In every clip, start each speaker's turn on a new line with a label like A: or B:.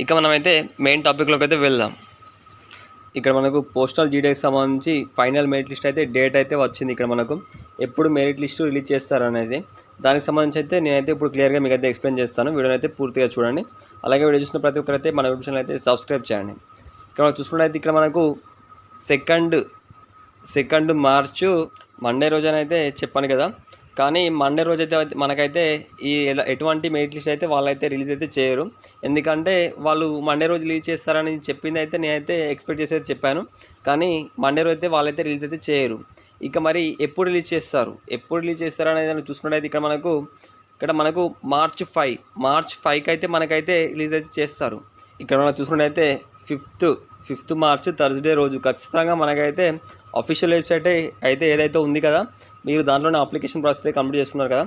A: ఇక మనమైతే మెయిన్ టాపిక్లోకి అయితే వెళ్దాం. ఇక్కడ మనకు పోస్టల్ జీడీకి సంబంధించి ఫైనల్ మెరిట్ లిస్ట్ అయితే డేట్ అయితే వచ్చింది. ఇక్కడ మనకు ఎప్పుడు మెరిట్ లిస్ట్ రిలీజ్ చేస్తారు అనేది దానికి సంబంధించి అయితే నేనైతే ఇప్పుడు క్లియర్గా మీకు అయితే ఎక్స్ప్లెయిన్ చేస్తాను. వీడియోని అయితే పూర్తిగా చూడండి. అలాగే వీడియో చూసిన ప్రతి ఒక్కరైతే మన యూట్యూబ్ ఛానల్ అయితే సబ్స్క్రైబ్ చేయండి. ఇక్కడ మనం చూసుకున్నట్లయితే ఇక్కడ మనకు సెకండ్ మార్చు మండే రోజునైతే చెప్పాను కదా. కానీ మండే రోజు అయితే మనకైతే ఎటువంటి మెరిట్ లిస్ట్ అయితే వాళ్ళైతే రిలీజ్ అయితే చేయరు. ఎందుకంటే వాళ్ళు మండే రోజు రిలీజ్ చేస్తారని చెప్పింది అయితే నేనైతే ఎక్స్పెక్ట్ చేసేది చెప్పాను. కానీ మండే రోజు అయితే వాళ్ళైతే రిలీజ్ అయితే చేయరు. ఇక మరి ఎప్పుడు రిలీజ్ చేస్తారు అనేది చూసుకున్నట్టయితే ఇక్కడ మనకు మార్చ్ 5కి అయితే మనకైతే రిలీజ్ అయితే చేస్తారు. ఇక్కడ మనం చూసుకున్నట్టయితే ఫిఫ్త్ మార్చ్ థర్స్డే రోజు ఖచ్చితంగా మనకైతే అఫీషియల్ వెబ్సైట్ అయితే ఏదైతే ఉంది కదా, మీరు దాంట్లోనే అప్లికేషన్ ప్రాసెస్ అయితే కంప్లీట్ చేసుకున్నారు కదా,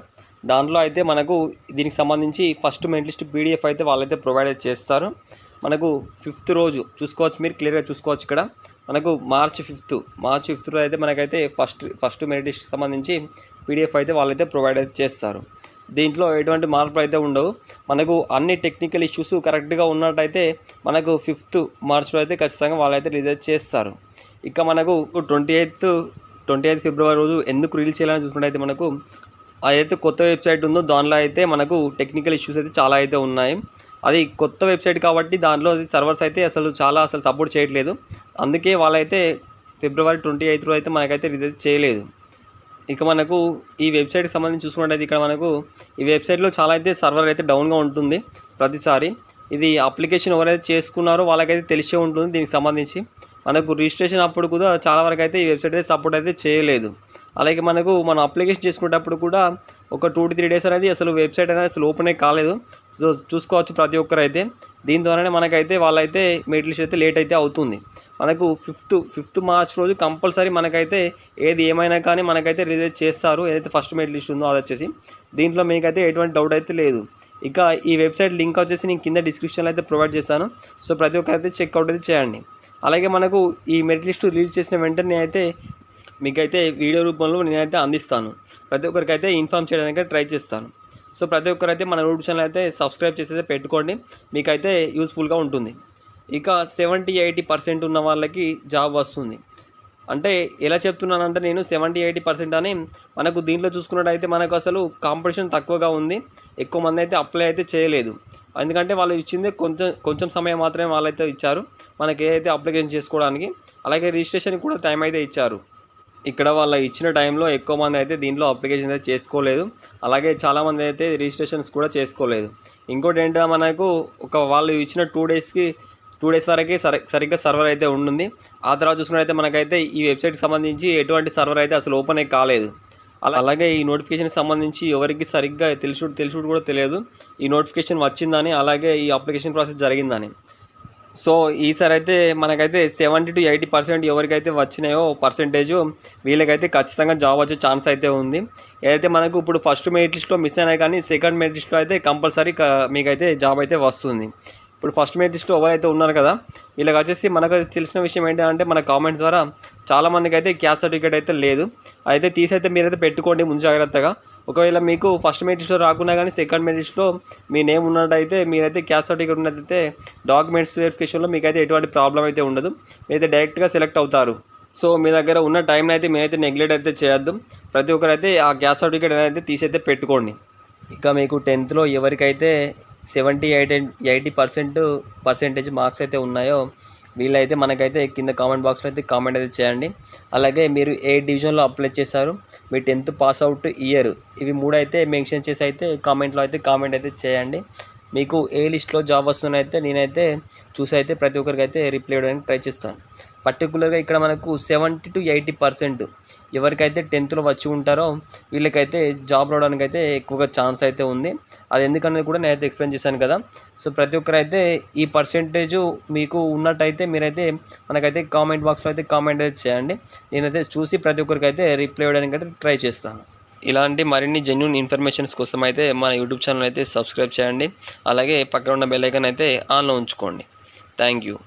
A: దాంట్లో అయితే మనకు దీనికి సంబంధించి ఫస్ట్ మెరిట్ లిస్ట్ పీడిఎఫ్ అయితే వాళ్ళైతే ప్రొవైడ్ చేస్తారు. మనకు 5th రోజు చూసుకోవచ్చు, మీరు క్లియర్గా చూసుకోవచ్చు. ఇక్కడ మనకు మార్చ్ 5th రోజు అయితే మనకైతే ఫస్ట్ మెరిట్ లిస్ట్కి సంబంధించి పీడిఎఫ్ అయితే వాళ్ళైతే ప్రొవైడ్ అయితే చేస్తారు. దీంట్లో ఎటువంటి మార్పులు అయితే ఉండవు. మనకు అన్ని టెక్నికల్ ఇష్యూస్ కరెక్ట్గా ఉన్నట్టయితే మనకు 5th మార్చ్లో అయితే ఖచ్చితంగా వాళ్ళైతే రిలీజ్ చేస్తారు. ఇక మనకు 28 ఫిబ్రవరి రోజు ఎందుకు రిలీజ్ చేయాలని చూసుకుంటే మనకు అదైతే కొత్త వెబ్సైట్ ఉందో దానిలో అయితే మనకు టెక్నికల్ ఇష్యూస్ అయితే చాలా అయితే ఉన్నాయి. అది కొత్త వెబ్సైట్ కాబట్టి దాంట్లో సర్వర్స్ అయితే అసలు సపోర్ట్ చేయట్లేదు. అందుకే వాళ్ళైతే ఫిబ్రవరి 28 అయితే మనకైతే రిలీజ్ చేయలేదు. ఇక మనకు ఈ వెబ్సైట్కి సంబంధించి చూసుకున్నట్టయితే ఇక్కడ మనకు ఈ వెబ్సైట్లో చాలా అయితే సర్వర్ అయితే డౌన్గా ఉంటుంది ప్రతిసారి. ఇది అప్లికేషన్ ఎవరైతే చేసుకున్నారో వాళ్ళకైతే తెలిసే ఉంటుంది. దీనికి సంబంధించి మనకు రిజిస్ట్రేషన్ అప్పుడు కూడా చాలా వరకు అయితే ఈ వెబ్సైట్ అయితే సపోర్ట్ అయితే చేయలేదు. అలాగే మనం అప్లికేషన్ చేసుకునేటప్పుడు కూడా ఒక 2 to 3 days అనేది అసలు వెబ్సైట్ అనేది అసలు ఓపెన్ కాలేదు. సో చూసుకోవచ్చు ప్రతి ఒక్కరైతే. దీని ద్వారానే మనకైతే వాళ్ళైతే మెరిట్ లిస్ట్ అయితే లేట్ అయితే అవుతుంది. మనకు ఫిఫ్త్ మార్చ్ రోజు కంపల్సరీ మనకైతే ఏది ఏమైనా కానీ మనకైతే రిలీజ్ చేస్తారు. ఏదైతే ఫస్ట్ మెరిట్ లిస్ట్ ఉందో అది వచ్చేసి దీంట్లో మీకైతే ఎటువంటి డౌట్ అయితే లేదు. ఇక ఈ వెబ్సైట్ లింక్ వచ్చేసి నేను కింద డిస్క్రిప్షన్లో అయితే ప్రొవైడ్ చేస్తాను. సో ప్రతి ఒక్కరైతే చెక్అవుట్ అయితే చేయండి. అలాగే మనకు ఈ మెరిట్ లిస్ట్ రిలీజ్ చేసిన వెంటనే అయితే మీకైతే వీడియో రూపంలో నేనైతే అందిస్తాను. ప్రతి ఒక్కరికైతే ఇన్ఫామ్ చేయడానికి ట్రై చేస్తాను. సో ప్రతి ఒక్కరైతే మన యూట్యూబ్ ఛానల్ అయితే సబ్స్క్రైబ్ చేసి పెట్టుకోండి, మీకైతే యూస్ఫుల్గా ఉంటుంది. ఇక 70-80% ఉన్న వాళ్ళకి జాబ్ వస్తుంది. అంటే ఎలా చెప్తున్నానంటే నేను 70-80% అని మనకు దీంట్లో చూసుకున్నట్టయితే మనకు అసలు కాంపిటీషన్ తక్కువగా ఉంది. ఎక్కువ మంది అయితే అప్లై అయితే చేయలేదు. ఎందుకంటే వాళ్ళు ఇచ్చింది కొంచెం సమయం మాత్రమే వాళ్ళైతే ఇచ్చారు మనకి ఏదైతే అప్లికేషన్ చేసుకోవడానికి. అలాగే రిజిస్ట్రేషన్కి కూడా టైం అయితే ఇచ్చారు. ఇక్కడ వాళ్ళు ఇచ్చిన టైంలో ఎక్కువ మంది అయితే దీంట్లో అప్లికేషన్ అయితే చేసుకోలేదు. అలాగే చాలామంది అయితే రిజిస్ట్రేషన్స్ కూడా చేసుకోలేదు. ఇంకోటి ఏంటంటే మనకు వాళ్ళు ఇచ్చిన 2 days వరకే సరిగ్గా సర్వర్ అయితే ఉంటుంది. ఆ తర్వాత చూసుకున్నట్టయితే మనకైతే ఈ వెబ్సైట్కి సంబంధించి ఎటువంటి సర్వర్ అయితే అసలు ఓపెన్ అయ్యి కాలేదు. అలాగే ఈ నోటిఫికేషన్కి సంబంధించి ఎవరికి సరిగ్గా తెలుసుడు కూడా తెలియదు ఈ నోటిఫికేషన్ వచ్చిందని, అలాగే ఈ అప్లికేషన్ ప్రాసెస్ జరిగిందని. సో ఈసారి అయితే మనకైతే 70-80% ఎవరికైతే వచ్చినాయో పర్సెంటేజ్ వీళ్ళకైతే ఖచ్చితంగా జాబ్ వచ్చే ఛాన్స్ అయితే ఉంది. ఏదైతే మనకు ఇప్పుడు ఫస్ట్ మెరిట్ లిస్ట్లో మిస్ అయినా కానీ సెకండ్ మెరిట్ లిస్ట్లో అయితే కంపల్సరీ మీకైతే జాబ్ అయితే వస్తుంది. ఇప్పుడు ఫస్ట్ మెరిట్ లిస్ట్లో ఎవరైతే ఉన్నారు కదా వీళ్ళకి వచ్చేసి మనకు తెలిసిన విషయం ఏంటంటే మన కామెంట్స్ ద్వారా చాలామందికి అయితే క్యాస్ట్ సర్టిఫికేట్ అయితే లేదు. అయితే తీసైతే మీరైతే పెట్టుకోండి ముందు జాగ్రత్తగా. ఒకవేళ మీకు ఫస్ట్ మెరిట్ లిస్ట్లో రాకున్నా కానీ సెకండ్ మెరిట్ లిస్ట్లో మీ నేమ్ ఉన్నట్టయితే మీరైతే క్యాస్ట్ సర్టిఫికేట్ ఉన్నట్టయితే డాక్యుమెంట్స్ వెరిఫికేషన్లో మీకైతే ఎటువంటి ప్రాబ్లం అయితే ఉండదు. మీరైతే డైరెక్ట్గా సెలెక్ట్ అవుతారు. సో మీ దగ్గర ఉన్న టైంని అయితే మీరైతే నెగ్లెక్ట్ అయితే చేయొద్దు. ప్రతి ఒక్కరైతే ఆ క్యాస్ట్ సర్టిఫికేట్ అనేది తీసైతే పెట్టుకోండి. ఇక మీకు 10th ఎవరికైతే 70-80% మార్క్స్ అయితే ఉన్నాయో వీళ్ళైతే మనకైతే కింద కామెంట్ బాక్స్లో అయితే కామెంట్ అయితే చేయండి. అలాగే మీరు ఏ డివిజన్లో అప్లై చేశారు, మీ 10th పాస్ అవుట్ ఇయర్, ఇవి 3 అయితే మెన్షన్ చేసి అయితే కామెంట్లో అయితే కామెంట్ అయితే చేయండి. మీకు ఏ లిస్ట్లో జాబ్ వస్తుందైతే నేనైతే చూసి అయితే ప్రతి ఒక్కరికి అయితే రిప్లై ఇవ్వడానికి ట్రై చేస్తాను. పర్టికులర్గా ఇక్కడ మనకు 70-80% ఎవరికైతే 10th వచ్చి ఉంటారో వీళ్ళకైతే జాబ్ రావడానికి అయితే ఎక్కువగా ఛాన్స్ అయితే ఉంది. అది ఎందుకనేది కూడా నేనైతే ఎక్స్ప్లెయిన్ చేశాను కదా. సో ప్రతి ఒక్కరైతే ఈ పర్సెంటేజ్ మీకు ఉన్నట్టయితే మీరైతే మనకైతే కామెంట్ బాక్స్లో అయితే కామెంట్ అయితే చేయండి. నేనైతే చూసి ప్రతి ఒక్కరికి అయితే రిప్లై ఇవ్వడానికి అయితే ట్రై చేస్తాను. ఇలాంటి మరిన్ని జెన్యూన్ ఇన్ఫర్మేషన్స్ కోసం అయితే మన యూట్యూబ్ ఛానల్ అయితే సబ్స్క్రైబ్ చేయండి. అలాగే పక్కన ఉన్న బెల్ ఐకాన్ అయితే ఆన్లో ఉంచుకోండి. Thank you.